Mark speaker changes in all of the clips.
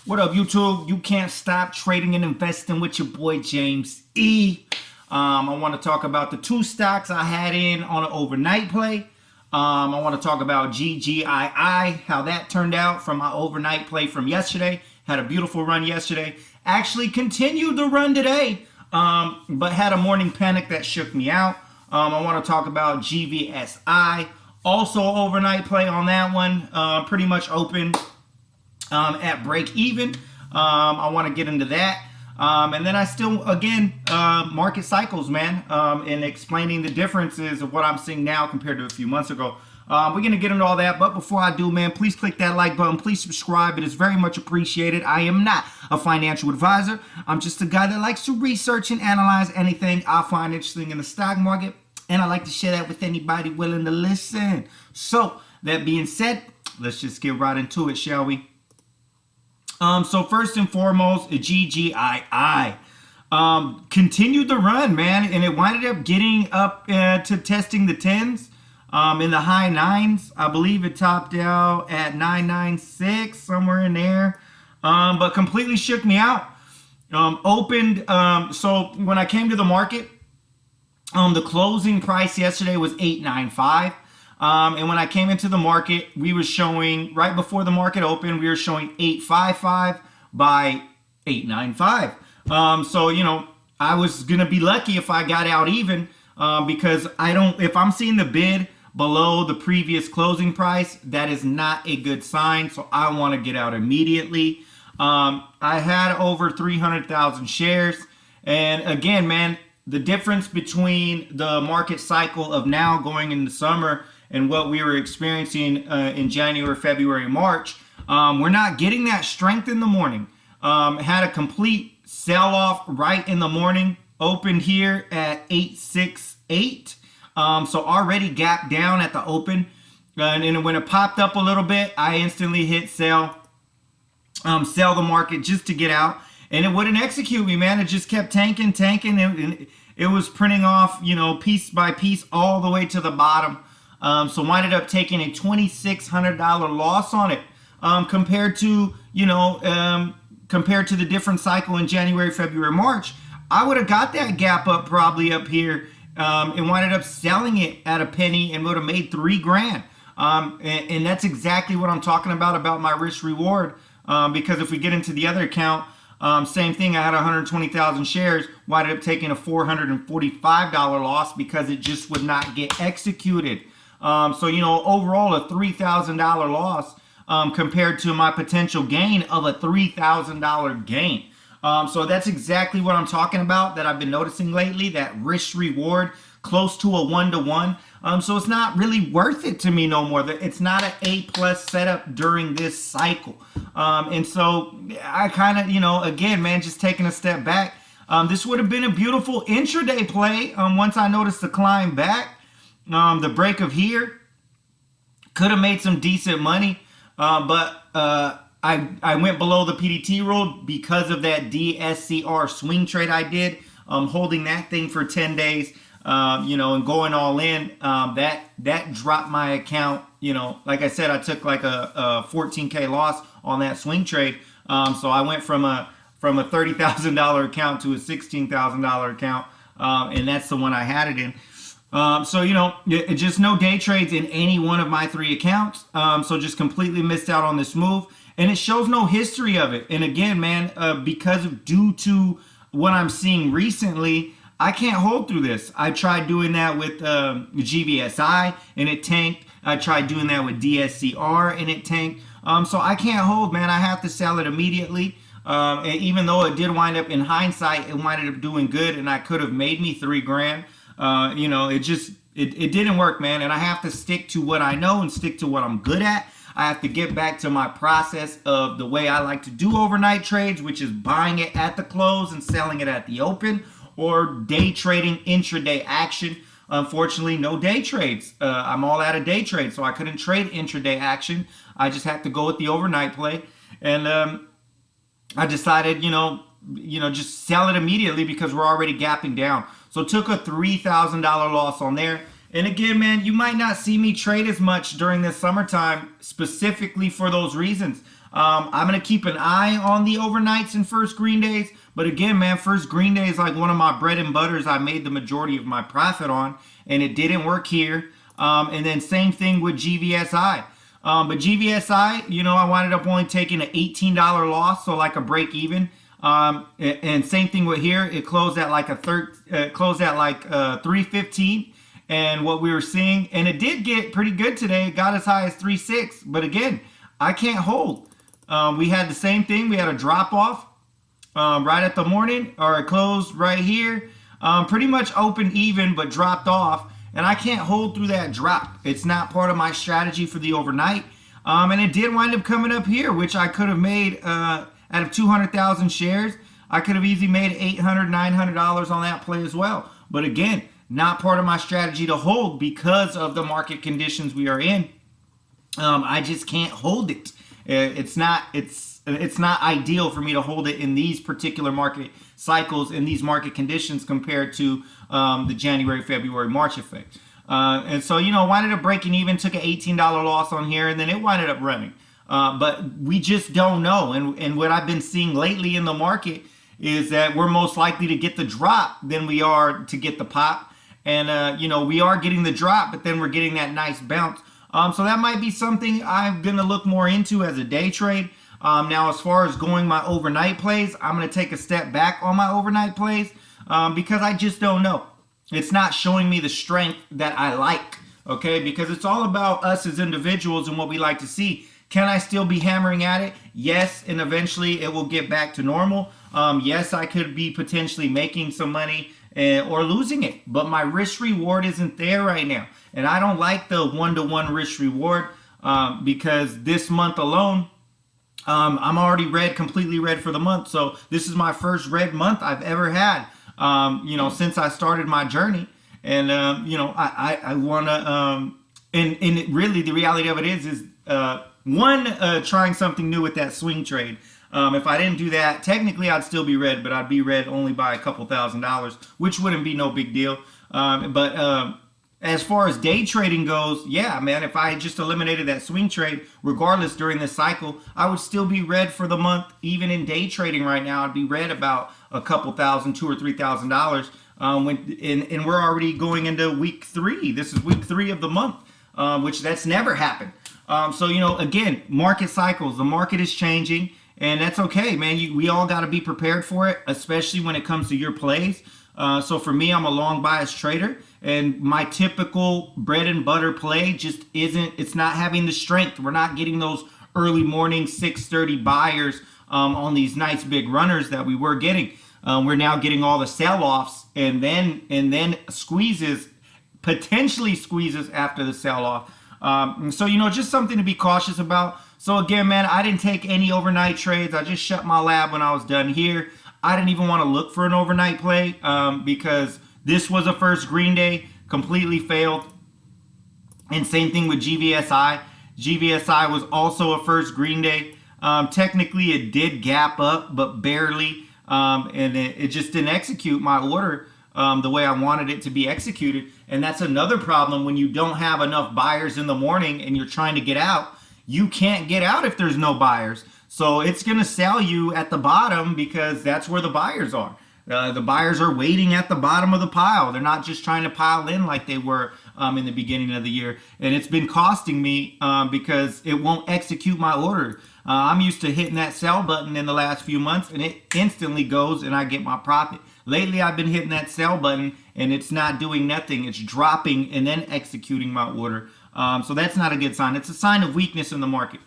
Speaker 1: What up, YouTube? You can't stop trading and investing with your boy James E. I want to talk about the two stocks I had in on an overnight play. I want to talk about GGII, how that turned out from my overnight play from yesterday. Had a beautiful run yesterday. Actually continued the run today, but had a morning panic that shook me out. I want to talk about GVSI. Also overnight play on that one. Pretty much open at break even. I want to get into that. And then I still, again, market cycles, man, and explaining the differences of what I'm seeing now compared to a few months ago. We're going to get into all that. But before I do, man, please click that like button. Please subscribe. It is very much appreciated. I am not a financial advisor. I'm just a guy that likes to research and analyze anything I find interesting in the stock market. And I like to share that with anybody willing to listen. So that being said, let's just get right into it, shall we? So first and foremost, GGII continued the run, man, and it winded up getting up to testing the 10s in the high 9s. I believe it topped out at 996, somewhere in there, but completely shook me out. Opened, so when I came to the market, the closing price yesterday was 895. And when I came into the market, we were showing, right before the market opened, we were showing 855 by 895. So, you know, I was going to be lucky if I got out even, because if I'm seeing the bid below the previous closing price, that is not a good sign. So I want to get out immediately. I had over 300,000 shares. And again, man, the difference between the market cycle of now going into summer and what we were experiencing in January, February, March, we're not getting that strength in the morning. Had a complete sell-off right in the morning, opened here at 868. So already gapped down at the open. And when it popped up a little bit, I instantly hit sell the market just to get out. And it wouldn't execute me, man. It just kept tanking. And it was printing off, you know, piece by piece all the way to the bottom. So winded up taking a $2,600 loss on it, compared to, you know, compared to the different cycle in January, February, March. I would have got that gap up probably up here, and winded up selling it at a penny and would have made $3,000. And that's exactly what I'm talking about my risk reward. Because if we get into the other account, same thing. I had 120,000 shares, winded up taking a $445 loss because it just would not get executed. So, you know, overall a $3,000 loss compared to my potential gain of a $3,000 gain. So that's exactly what I'm talking about that I've been noticing lately, that risk reward close to a 1-to-1. So it's not really worth it to me no more. It's not an A+ setup during this cycle. And so I kind of, you know, again, man, just taking a step back. This would have been a beautiful intraday play once I noticed the climb back. The break of here could have made some decent money, but I went below the PDT rule because of that DSCR swing trade I did, holding that thing for 10 days, you know, and going all in. That dropped my account. You know, like I said, I took like a 14K loss on that swing trade. So I went from a $30,000 account to a $16,000 account, and that's the one I had it in. So, you know, just no day trades in any one of my 3 accounts. So just completely missed out on this move. And it shows no history of it. And again, man, due to what I'm seeing recently, I can't hold through this. I tried doing that with GVSI and it tanked. I tried doing that with DSCR and it tanked. So I can't hold, man. I have to sell it immediately. And even though it did wind up, in hindsight, it winded up doing good and I could have made me $3,000. You know, it didn't work, man. And I have to stick to what I know and stick to what I'm good at. I have to get back to my process of the way I like to do overnight trades, which is buying it at the close and selling it at the open, or day trading intraday action. Unfortunately, no day trades. I'm all out of day trades, so I couldn't trade intraday action. I just had to go with the overnight play. And I decided, you know, just sell it immediately because we're already gapping down. So took a $3,000 loss on there. And again, man, you might not see me trade as much during this summertime specifically for those reasons. I'm going to keep an eye on the overnights and first green days. But again, man, first green day is like one of my bread and butters I made the majority of my profit on, and it didn't work here. And then same thing with GVSI. But GVSI, you know, I wound up only taking an $18 loss, so like a break even. And same thing with here. It closed at like 315. And what we were seeing, and it did get pretty good today. It got as high as 3.6. But again, I can't hold. We had the same thing. We had a drop off right at the morning, or it closed right here. Pretty much opened even, but dropped off. And I can't hold through that drop. It's not part of my strategy for the overnight. And it did wind up coming up here, which I could have made out of 200,000 shares. I could have easily made $800, $900 on that play as well. But again, not part of my strategy to hold because of the market conditions we are in. I just can't hold it. It's not ideal for me to hold it in these particular market cycles, in these market conditions, compared to the January, February, March effect. And so, you know, winded up breaking even, took an $18 loss on here, and then it winded up running. But we just don't know. And what I've been seeing lately in the market is that we're most likely to get the drop than we are to get the pop. And, you know, we are getting the drop, but then we're getting that nice bounce. So that might be something I'm going to look more into as a day trade. Now, as far as going my overnight plays, I'm going to take a step back on my overnight plays because I just don't know. It's not showing me the strength that I like, okay? Because it's all about us as individuals and what we like to see. Can I still be hammering at it? Yes, and eventually it will get back to normal. Yes, I could be potentially making some money or losing it, but my risk reward isn't there right now. And I don't like the one-to-one risk reward because this month alone, I'm already red, completely red for the month. So this is my first red month I've ever had, you know, since I started my journey. And, you know, I want to, and really the reality of it is trying something new with that swing trade. If I didn't do that, technically I'd still be red, but I'd be red only by a couple $1,000s, which wouldn't be no big deal. As far as day trading goes, yeah, man, if I had just eliminated that swing trade, regardless during this cycle, I would still be red for the month. Even in day trading right now, I'd be red about a couple thousand, $2,000 or $3,000. And we're already going into week 3. This is week 3 of the month, which that's never happened. So, you know, again, market cycles, the market is changing, and that's okay, man. We all got to be prepared for it, especially when it comes to your plays. So for me, I'm a long bias trader, and my typical bread and butter play just it's not having the strength. We're not getting those early morning 6:30 buyers on these nice big runners that we were getting. We're now getting all the sell-offs and then squeezes, potentially squeezes after the sell-off. So, you know, just something to be cautious about. So again, man, I didn't take any overnight trades. I just shut my lab when I was done here. I didn't even want to look for an overnight play because this was a first green day, completely failed. And same thing with GVSI. GVSI was also a first green day. Technically, it did gap up, but barely. And it just didn't execute my order the way I wanted it to be executed. And that's another problem when you don't have enough buyers in the morning and you're trying to get out. You can't get out if there's no buyers. So it's going to sell you at the bottom because that's where the buyers are. The buyers are waiting at the bottom of the pile. They're not just trying to pile in like they were in the beginning of the year. And it's been costing me because it won't execute my order. I'm used to hitting that sell button in the last few months and it instantly goes and I get my profit. Lately, I've been hitting that sell button and it's not doing nothing. It's dropping and then executing my order. So that's not a good sign. It's a sign of weakness in the market.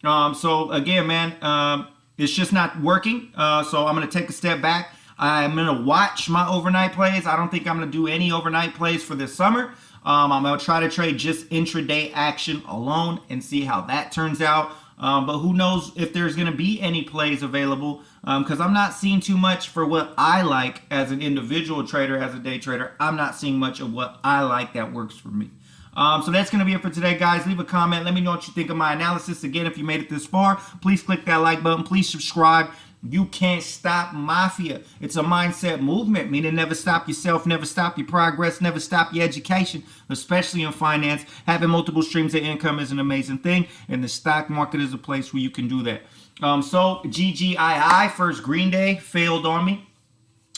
Speaker 1: So again, man, it's just not working. So I'm going to take a step back. I'm going to watch my overnight plays. I don't think I'm going to do any overnight plays for this summer. I'm going to try to trade just intraday action alone and see how that turns out. But who knows if there's going to be any plays available because I'm not seeing too much for what I like as an individual trader, as a day trader. I'm not seeing much of what I like that works for me. So that's going to be it for today, guys. Leave a comment. Let me know what you think of my analysis. Again, if you made it this far, please click that like button. Please subscribe. You can't stop mafia. It's a mindset movement, meaning never stop yourself, never stop your progress, never stop your education, especially in finance. Having multiple streams of income is an amazing thing, and the stock market is a place where you can do that. So GGII, first green day, failed on me,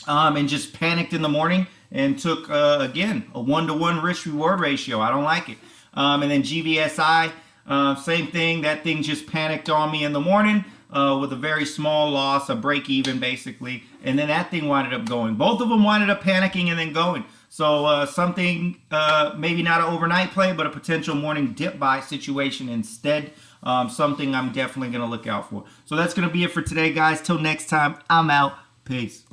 Speaker 1: and just panicked in the morning and took, again, a 1-to-1 risk reward ratio. I don't like it. And then GVSI, same thing. That thing just panicked on me in the morning. With a very small loss, a break even basically, and then that thing winded up going. Both of them winded up panicking and then going. So something, maybe not an overnight play, but a potential morning dip buy situation instead. Something I'm definitely going to look out for. So that's going to be it for today, guys. Till next time, I'm out. Peace.